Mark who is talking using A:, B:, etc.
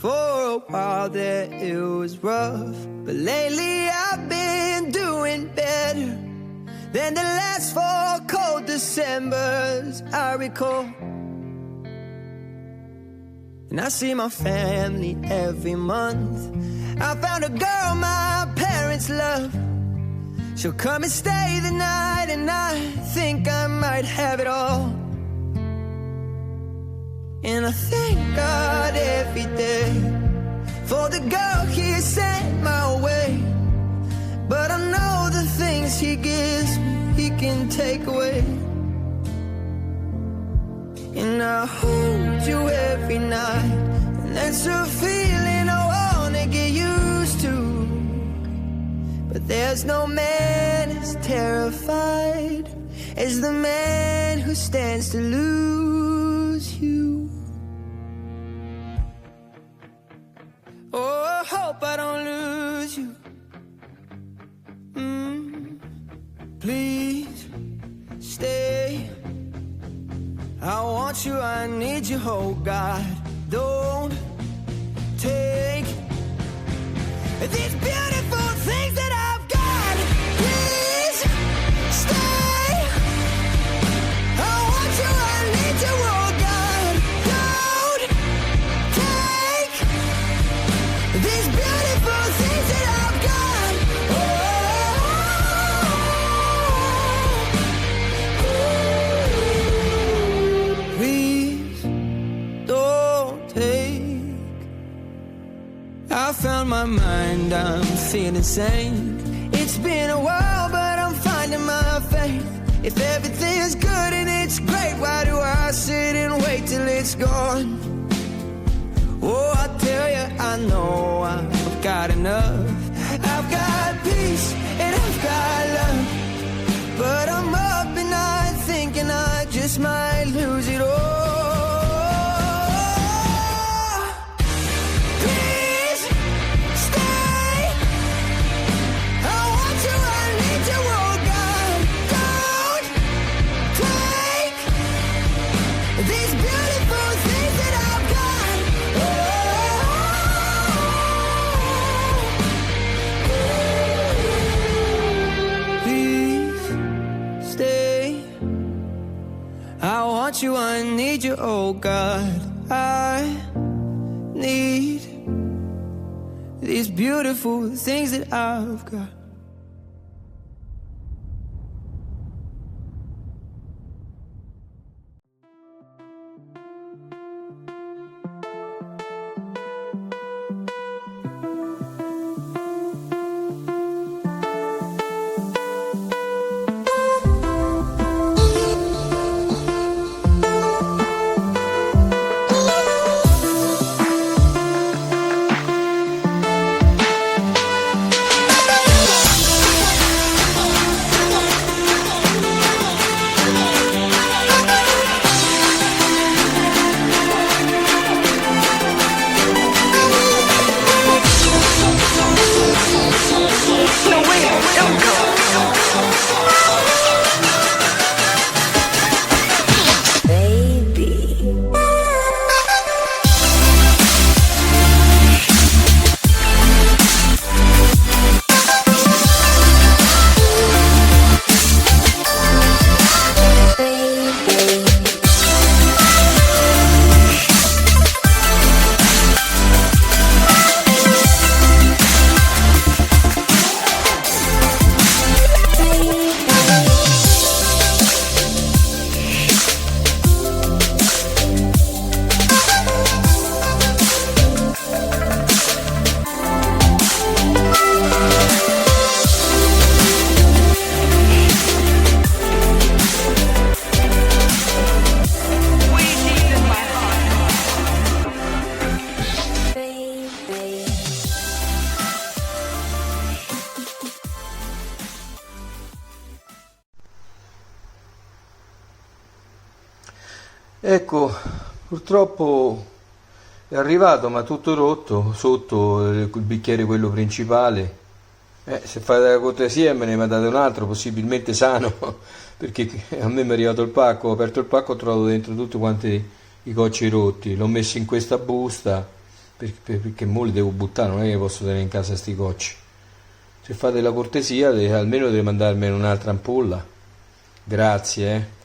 A: For a while there it was rough, but lately I've been doing better than the last 4 cold Decembers I recall. And I see my family every month. I found a girl my parents love. She'll come and stay the night, and I think I might have it all. And I thank God every day for the girl He sent my way. But I know the things He gives me, He can take away. And I hold you every night, and that's a feeling I wanna get used to. But there's no man as terrified as the man who stands to lose you. Oh, I hope I don't lose you. Please stay. I want you, I need you, oh God. Don't take these beautiful things that I've got. Please stay. I want you, I need you, oh God. Don't take these beautiful things that I've got. Please don't take. I found my mind, I'm feeling sane. It's been a while, but I'm finding my faith. If everything's good and it's great, why do I sit and wait till it's gone? Oh, I tell you, I know I've got enough. I've got peace and I've got love. But I'm up and I'm thinking I just might lose it all. Please stay. I want you, I need you, oh God. Don't take these beautiful things that I've got. Please stay. I want you, I need you, oh God. I need these beautiful things that I've got.
B: Ecco, purtroppo è arrivato, ma tutto rotto, sotto il bicchiere quello principale. Se fate la cortesia me ne mandate un altro, possibilmente sano, perché a me mi è arrivato il pacco, ho aperto il pacco, ho trovato dentro tutti quanti i cocci rotti, l'ho messo in questa busta perché mo li devo buttare, non è che posso tenere in casa sti cocci. Se fate la cortesia almeno deve mandarmi un'altra ampolla, grazie.